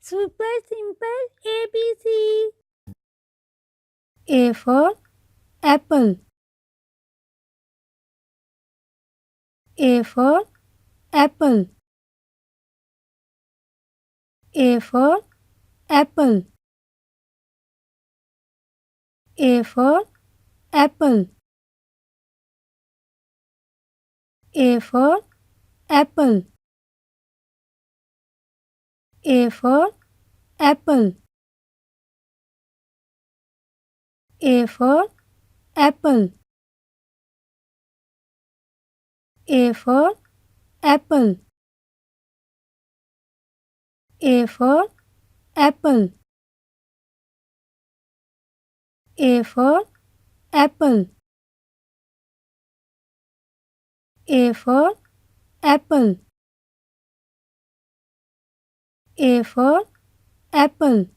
Super simple ABC. A for apple. A for apple. A for apple. A for apple. A for apple. A for apple. A for apple. A for apple. A for apple. A for apple. A for apple. A for apple.